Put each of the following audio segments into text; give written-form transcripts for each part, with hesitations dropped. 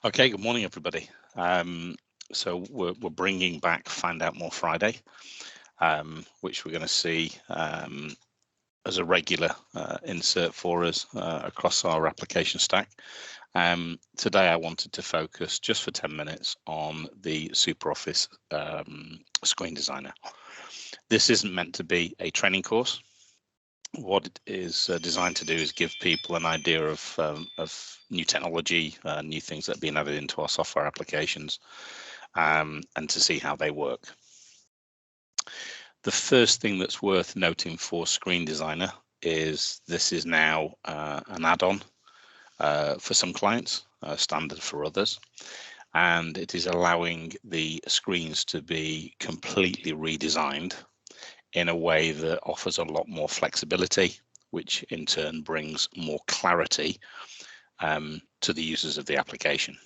Okay, good morning, everybody. So we're bringing back Find Out More Friday, which we're going to see as a regular insert for us across our application stack. Today, I wanted to focus just for 10 minutes on the SuperOffice screen designer. This isn't meant to be a training course. What it is designed to do is give people an idea of new technology, new things that are being added into our software applications, and to see how they work. The first thing that's worth noting for Screen Designer is this is now an add-on for some clients, standard for others, and it is allowing the screens to be completely redesigned in a way that offers a lot more flexibility, which in turn brings more clarity to the users of the application.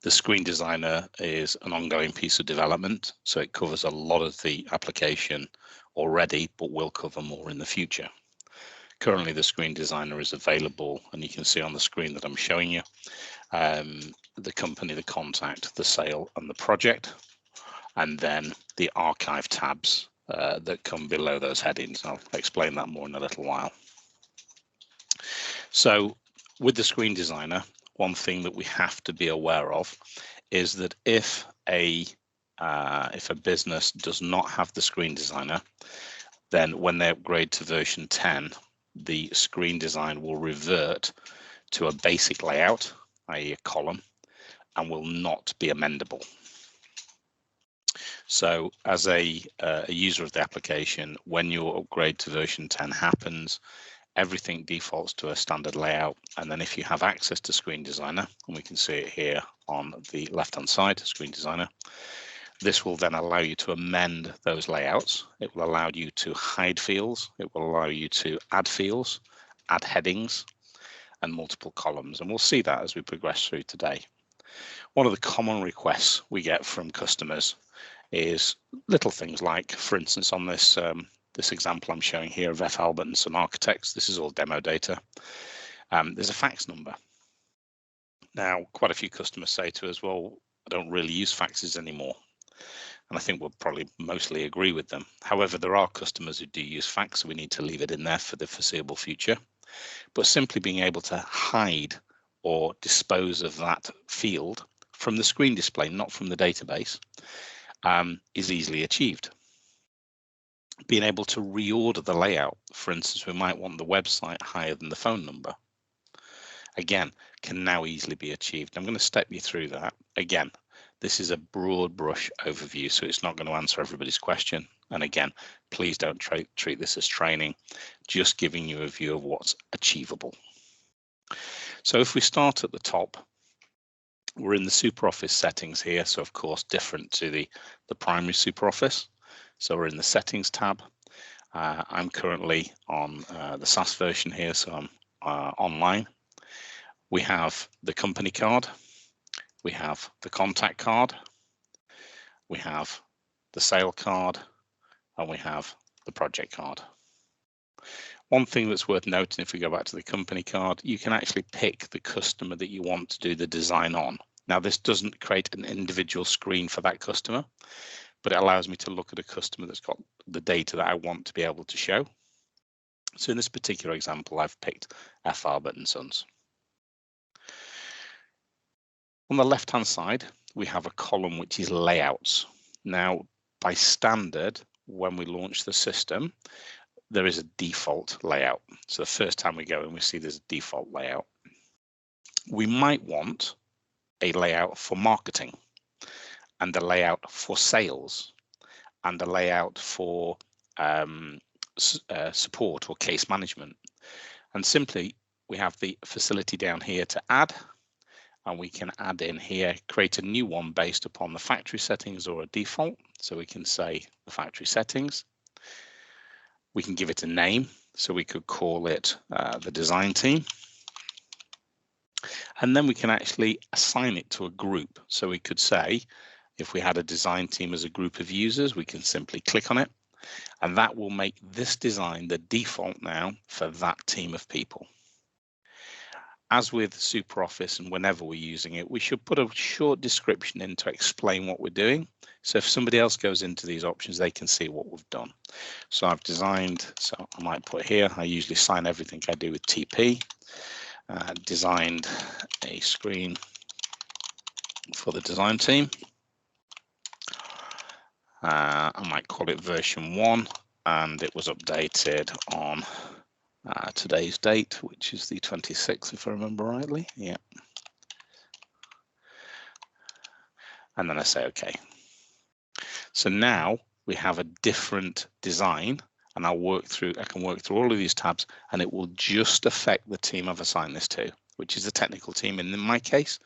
The Screen Designer is an ongoing piece of development, so it covers a lot of the application already, but will cover more in the future. Currently, the Screen Designer is available, and you can see on the screen that I'm showing you, the company, the contact, the sale, and the project, and then the archive tabs that come below those headings. I'll explain that more in a little while. So with the Screen Designer, one thing that we have to be aware of is that if a business does not have the Screen Designer, then when they upgrade to version 10, the screen design will revert to a basic layout, i.e. a column, and will not be amendable. So as a user of the application, when your upgrade to version 10 happens, everything defaults to a standard layout. And then if you have access to Screen Designer, and we can see it here on the left-hand side, Screen Designer, this will then allow you to amend those layouts. It will allow you to hide fields. It will allow you to add fields, add headings, and multiple columns. And we'll see that as we progress through today. One of the common requests we get from customers is little things like, for instance, on this this example I'm showing here of F. Albert and some architects, this is all demo data. There's a fax number. Now, quite a few customers say to us, well, I don't really use faxes anymore. And I think we'll probably mostly agree with them. However, there are customers who do use fax, so we need to leave it in there for the foreseeable future. But simply being able to hide or dispose of that field from the screen display, not from the database, is easily achieved. Being able to reorder the layout, for instance, we might want the website higher than the phone number, again, can now easily be achieved. I'm going to step you through that. Again, this is a broad brush overview, so it's not going to answer everybody's question. And again, please don't treat this as training, just giving you a view of what's achievable. So if we start at the top, we're in the SuperOffice settings here, so of course different to the primary SuperOffice. So we're in the settings tab. I'm currently on the SaaS version here, so I'm online. We have the company card, we have the contact card, we have the sale card, and we have the project card. One thing that's worth noting, if we go back to the company card, you can actually pick the customer that you want to do the design on. Now, this doesn't create an individual screen for that customer, but it allows me to look at a customer that's got the data that I want to be able to show. So in this particular example, I've picked F. Albert and Sons. On the left-hand side, we have a column which is layouts. Now, by standard, when we launch the system, there is a default layout. So the first time we go in, we see there's a default layout. We might want a layout for marketing, and a layout for sales, and a layout for support or case management. And simply, we have the facility down here to add, and we can add in here, create a new one based upon the factory settings or a default. So we can say the factory settings. We can give it a name, so we could call it the design team. And then we can actually assign it to a group. So we could say, if we had a design team as a group of users, we can simply click on it, and that will make this design the default now for that team of people. as with SuperOffice and whenever we're using it, we should put a short description in to explain what we're doing. So if somebody else goes into these options, they can see what we've done. So I've designed, so I might put here, I usually sign everything I do with TP. Designed a screen for the design team. I might call it version 1, and it was updated on today's date, which is the 26th, if I remember rightly. Yeah. And then I say OK. So now we have a different design, and I can work through all of these tabs, and it will just affect the team I've assigned this to, which is the technical team in my case.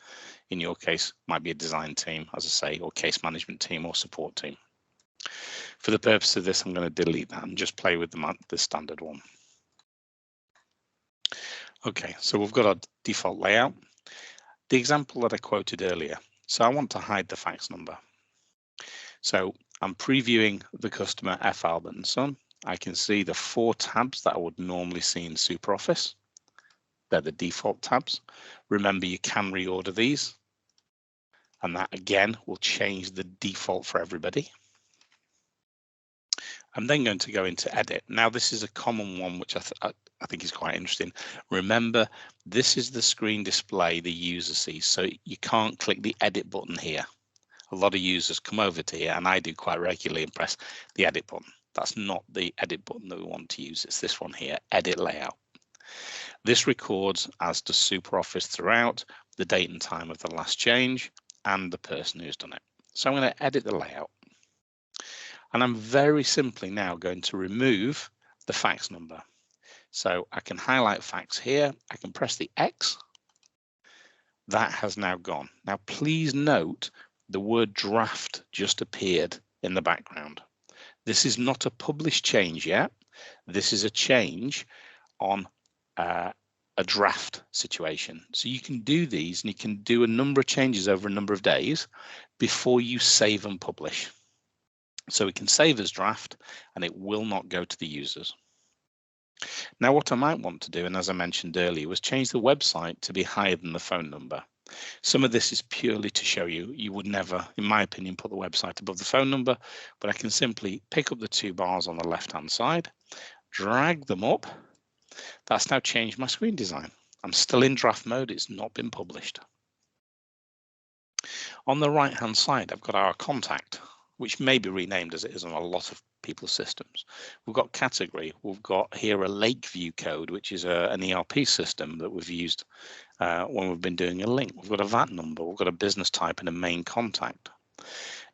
In your case, might be a design team, as I say, or case management team or support team. For the purpose of this, I'm going to delete that and just play with the standard one. Okay, so we've got our default layout. The example that I quoted earlier. So I want to hide the fax number. So I'm previewing the customer F. Albert and Son. I can see the 4 tabs that I would normally see in SuperOffice. They're the default tabs. Remember, you can reorder these. And that again will change the default for everybody. I'm then going to go into edit. Now this is a common one, which I think is quite interesting. Remember, this is the screen display the user sees, so you can't click the edit button here. A lot of users come over to here, and I do quite regularly, and press the edit button. That's not the edit button that we want to use. It's this one here, edit layout. This records, as does SuperOffice throughout, the date and time of the last change and the person who's done it. So I'm going to edit the layout. And I'm very simply now going to remove the fax number. So I can highlight fax here. I can press the X. That has now gone. Now, please note the word draft just appeared in the background. This is not a published change yet. This is a change on a draft situation. So you can do these, and you can do a number of changes over a number of days before you save and publish. So we can save as draft, and it will not go to the users. Now, what I might want to do, and as I mentioned earlier, was change the website to be higher than the phone number. Some of this is purely to show you would never, in my opinion, put the website above the phone number, but I can simply pick up the 2 bars on the left-hand side, drag them up. That's now changed my screen design. I'm still in draft mode. It's not been published. On the right-hand side, I've got our contact, which may be renamed as it is on a lot of people's systems. We've got category. We've got here a Lakeview code, which is an ERP system that we've used when we've been doing a link. We've got a VAT number. We've got a business type and a main contact.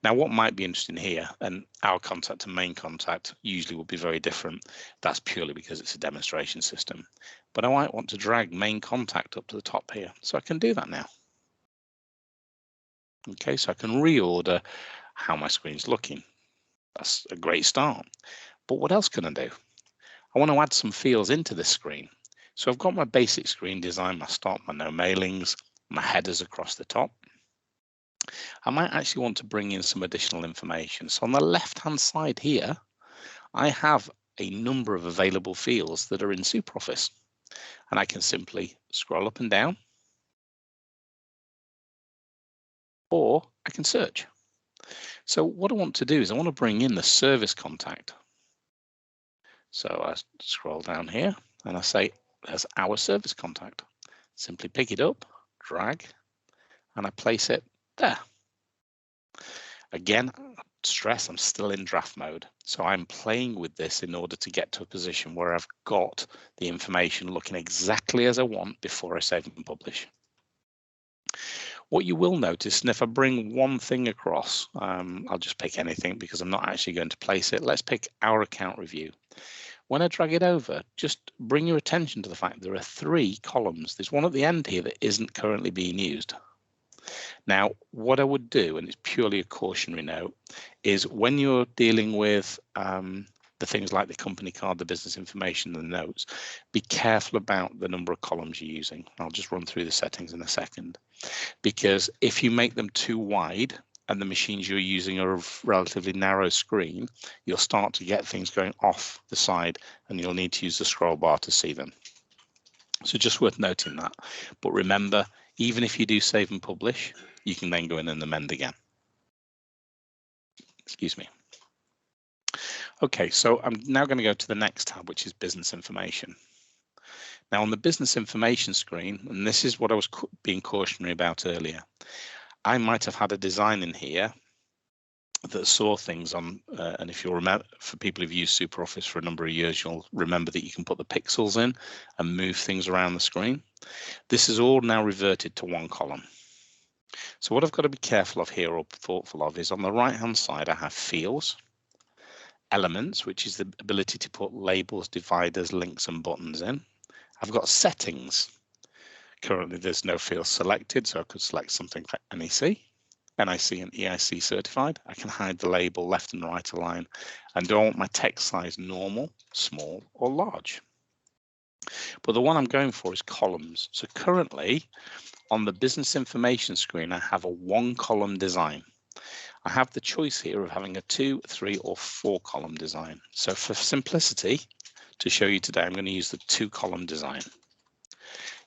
Now, what might be interesting here, and our contact and main contact usually will be very different. That's purely because it's a demonstration system. But I might want to drag main contact up to the top here. So I can do that now. Okay, so I can reorder how my screen's looking. That's a great start. But what else can I do? I want to add some fields into this screen. So I've got my basic screen design, my start, my no mailings, my headers across the top. I might actually want to bring in some additional information. So on the left-hand side here, I have a number of available fields that are in SuperOffice. And I can simply scroll up and down, or I can search. So what I want to do is I want to bring in the service contact. So I scroll down here and I say, there's our service contact. Simply pick it up, drag, and I place it there. Again, stress, I'm still in draft mode. So I'm playing with this in order to get to a position where I've got the information looking exactly as I want before I save and publish. What you will notice, and if I bring one thing across, I'll just pick anything because I'm not actually going to place it. Let's pick our account review. When I drag it over, just bring your attention to the fact there are 3 columns. There's one at the end here that isn't currently being used. Now, what I would do, and it's purely a cautionary note, is when you're dealing with the things like the company card, the business information, the notes, be careful about the number of columns you're using. I'll just run through the settings in a second, because if you make them too wide and the machines you're using are of relatively narrow screen, you'll start to get things going off the side and you'll need to use the scroll bar to see them. So just worth noting that. But remember, even if you do save and publish, you can then go in and amend again. Excuse me. Okay, so I'm now going to go to the next tab, which is business information. Now on the business information screen, and this is what I was being cautionary about earlier, I might have had a design in here that saw things on, and if you'll remember, for people who've used SuperOffice for a number of years, you'll remember that you can put the pixels in and move things around the screen. This is all now reverted to one column. So what I've got to be careful of here, or thoughtful of, is on the right hand side I have fields, elements, which is the ability to put labels, dividers, links and buttons in. I've got settings. Currently there's no field selected, so I could select something for NEC and EIC certified. I can hide the label left and right align, and do I want my text size normal, small or large? But the one I'm going for is columns. So currently on the business information screen, I have a 1-column design. I have the choice here of having a 2, 3 or 4-column design. So for simplicity, to show you today, I'm going to use the 2-column design.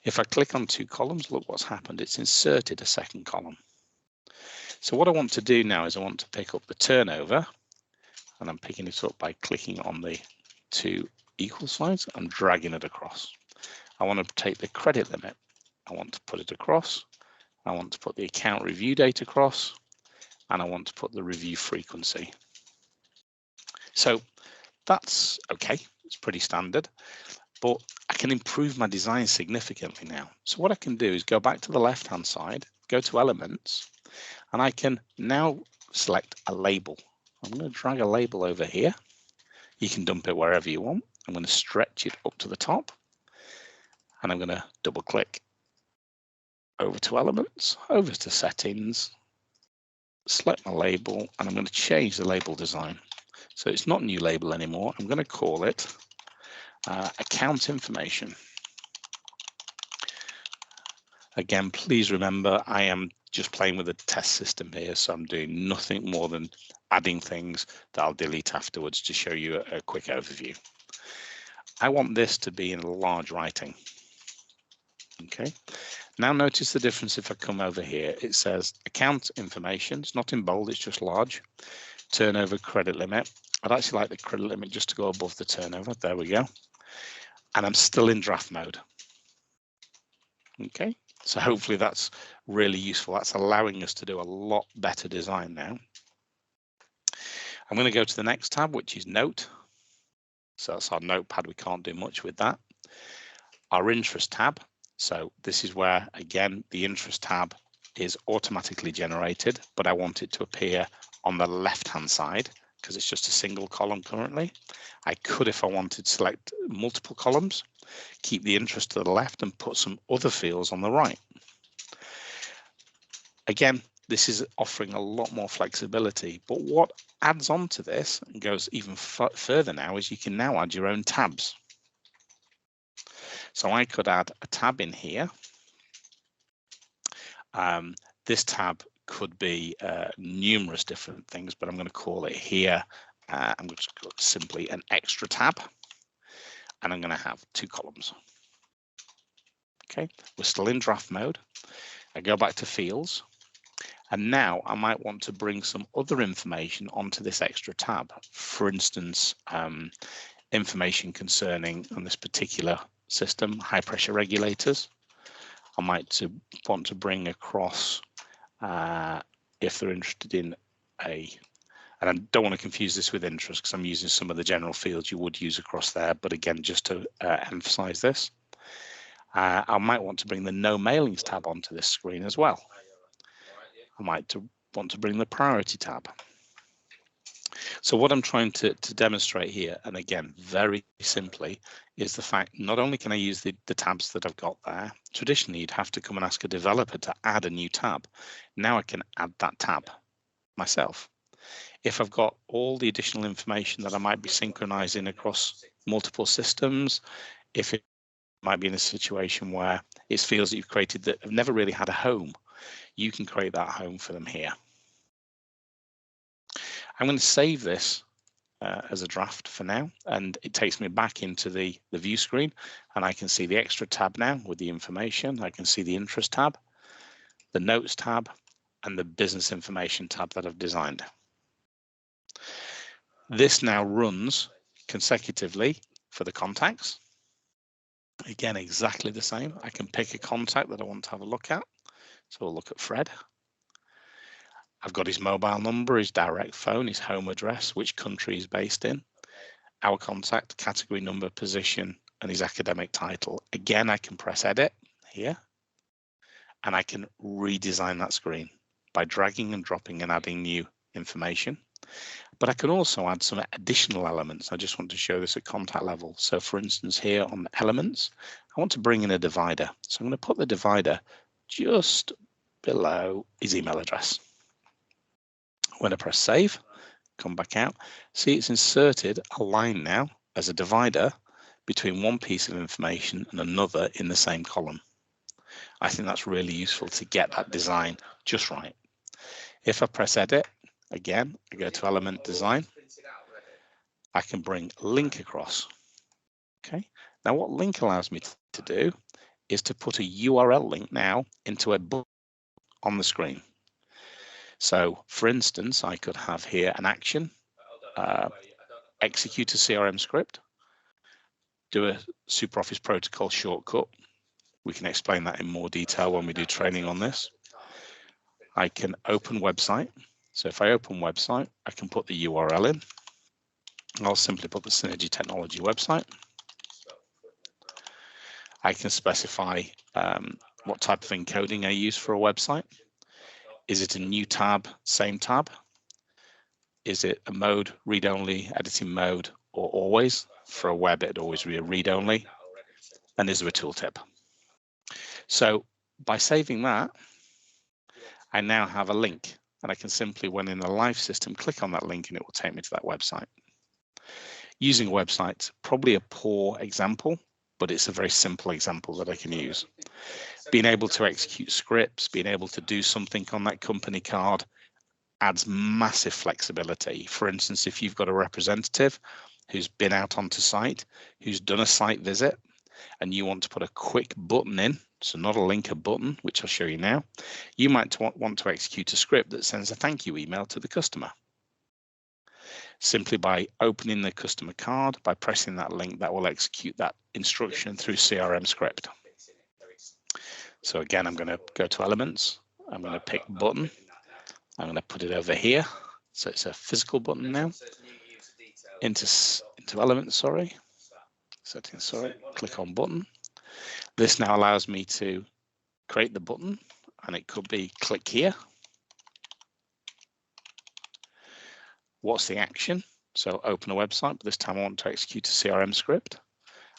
If I click on 2 columns, look what's happened. It's inserted a 2nd column. So what I want to do now is I want to pick up the turnover, and I'm picking it up by clicking on the 2 equal signs and dragging it across. I want to take the credit limit. I want to put it across. I want to put the account review date across, and I want to put the review frequency. So that's okay. It's pretty standard, but I can improve my design significantly now. So what I can do is go back to the left-hand side, go to elements, and I can now select a label. I'm going to drag a label over here. You can dump it wherever you want. I'm going to stretch it up to the top, and I'm going to double click over to elements, over to settings, select my label, and I'm going to change the label design. So it's not new label anymore. I'm going to call it account information. Again, please remember, I am just playing with a test system here, so I'm doing nothing more than adding things that I'll delete afterwards to show you a quick overview. I want this to be in large writing. Okay, now notice the difference if I come over here. It says account information. It's not in bold, it's just large. Turnover, credit limit. I'd actually like the credit limit just to go above the turnover. There we go. And I'm still in draft mode. Okay, so hopefully that's really useful. That's allowing us to do a lot better design now. I'm going to go to the next tab, which is note. So that's our notepad. We can't do much with that. Our interest tab. So this is where, again, the interest tab is automatically generated, but I want it to appear on the left-hand side because it's just a single column currently. I could, if I wanted, select multiple columns, keep the interest to the left and put some other fields on the right. Again, this is offering a lot more flexibility, but what adds on to this and goes even further now is you can now add your own tabs. So I could add a tab in here. This tab could be numerous different things, but I'm going to call it here. I'm going to call it simply an extra tab, and I'm going to have 2 columns. Okay, we're still in draft mode. I go back to fields, and now I might want to bring some other information onto this extra tab. For instance, information concerning on this particular system, high pressure regulators. I might want to bring across if they're interested in and I don't want to confuse this with interest because I'm using some of the general fields you would use across there, but again, just to emphasize this, I might want to bring the no mailings tab onto this screen as well. I might want to bring the priority tab. So what I'm trying to demonstrate here, and again, very simply, is the fact not only can I use the tabs that I've got there. Traditionally, you'd have to come and ask a developer to add a new tab. Now I can add that tab myself. If I've got all the additional information that I might be synchronizing across multiple systems, if it might be in a situation where it's fields that you've created that have never really had a home, you can create that home for them here. I'm going to save this as a draft for now, and it takes me back into the view screen, and I can see the extra tab now with the information. I can see the interest tab, the notes tab, and the business information tab that I've designed. This now runs consecutively for the contacts. Again, exactly the same. I can pick a contact that I want to have a look at. So we'll look at Fred. I've got his mobile number, his direct phone, his home address, which country he's based in, our contact, category number, position, and his academic title. Again, I can press edit here, and I can redesign that screen by dragging and dropping and adding new information. But I can also add some additional elements. I just want to show this at contact level. So for instance, here on the elements, I want to bring in a divider. So I'm going to put the divider just below his email address. When I press save, come back out, see it's inserted a line now as a divider between one piece of information and another in the same column. I think that's really useful to get that design just right. If I press edit, again, I go to element design, I can bring link across. Okay, now what link allows me to do is to put a URL link now into a button on the screen. So for instance, I could have here an action, execute a CRM script, do a SuperOffice protocol shortcut. We can explain that in more detail when we do training on this. I can open website. So if I open website, I can put the URL in. I'll simply put the Synergy Technology website. I can specify what type of encoding I use for a website. Is it a new tab, same tab? Is it a mode, read-only, editing mode, or always? For a web, it'd always be a read-only. And is there a tooltip? So by saving that, I now have a link, and I can simply, when in the live system, click on that link and it will take me to that website. Using a website, probably a poor example, but it's a very simple example that I can use. Being able to execute scripts, being able to do something on that company card adds massive flexibility. For instance, if you've got a representative who's been out onto site, who's done a site visit, and you want to put a quick button in, so not a link, a button, which I'll show you now, you might want to execute a script that sends a thank you email to the customer. Simply by opening the customer card, by pressing that link, that will execute that instruction through CRM script. So again, I'm going to go to elements. I'm going to pick button. I'm going to put it over here. So it's a physical button now. Into elements, sorry. Settings, sorry. Click on button. This now allows me to create the button, and it could be click here. What's the action? So open a website, but this time I want to execute a CRM script.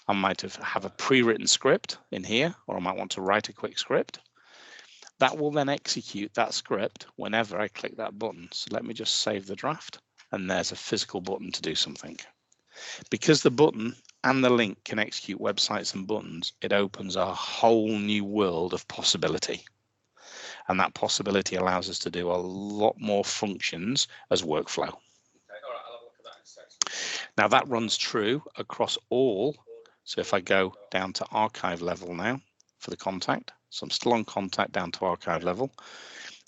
I might have a pre-written script in here, or I might want to write a quick script. That will then execute that script whenever I click that button. So let me just save the draft, and there's a physical button to do something. Because the button and the link can execute websites and buttons, it opens a whole new world of possibility. And that possibility allows us to do a lot more functions as workflow. Now that runs true across all. So if I go down to archive level now for the contact, so I'm still on contact down to archive level.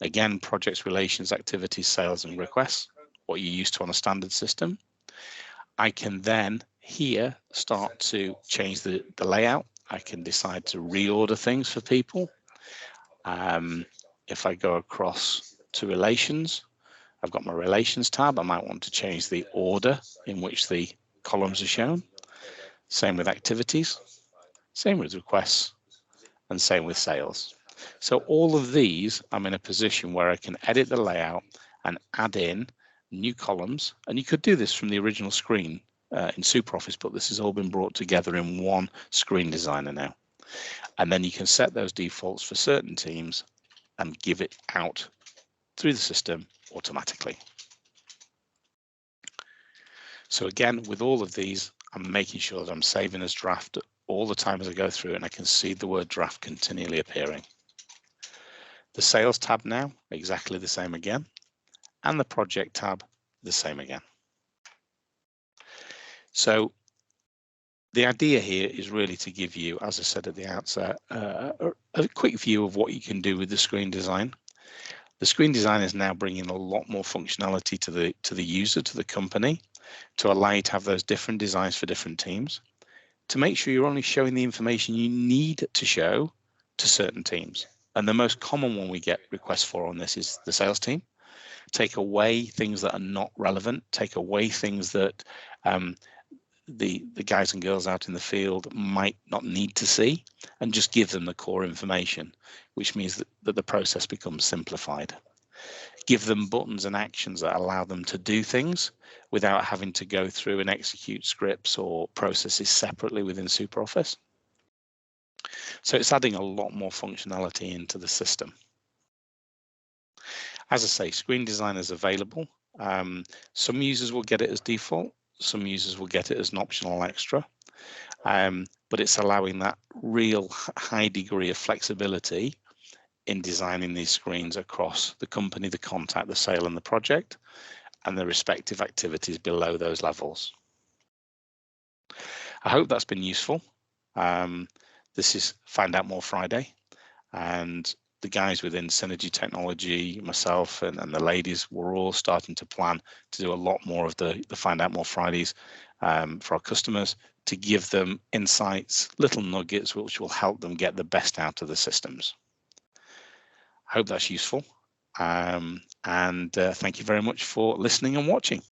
Again, projects, relations, activities, sales, and requests, what you're used to on a standard system. I can then here start to change the layout. I can decide to reorder things for people. If I go across to relations, I've got my relations tab. I might want to change the order in which the columns are shown. Same with activities, same with requests, and same with sales. So all of these, I'm in a position where I can edit the layout and add in new columns. And you could do this from the original screen in SuperOffice, but this has all been brought together in one screen designer now. And then you can set those defaults for certain teams and give it out through the system automatically. So again, with all of these, I'm making sure that I'm saving as draft all the time as I go through, and I can see the word draft continually appearing. The sales tab now, exactly the same again, and the project tab, the same again. So the idea here is really to give you, as I said at the outset, a quick view of what you can do with the screen design. The screen design is now bringing a lot more functionality to the user, to the company, to allow you to have those different designs for different teams, to make sure you're only showing the information you need to show to certain teams. And the most common one we get requests for on this is the sales team. Take away things that are not relevant, take away things that the guys and girls out in the field might not need to see, and just give them the core information, which means that the process becomes simplified. Give them buttons and actions that allow them to do things without having to go through and execute scripts or processes separately within SuperOffice. So it's adding a lot more functionality into the system. As I say, screen design is available. Some users will get it as default. Some users will get it as an optional extra, but it's allowing that real high degree of flexibility in designing these screens across the company, the contact, the sale, and the project, and the respective activities below those levels. I hope that's been useful. This is Find Out More Friday, and the guys within Synergy Technology, myself and the ladies, we're all starting to plan to do a lot more of the Find Out More Fridays for our customers, to give them insights, little nuggets, which will help them get the best out of the systems. I hope that's useful. And thank you very much for listening and watching.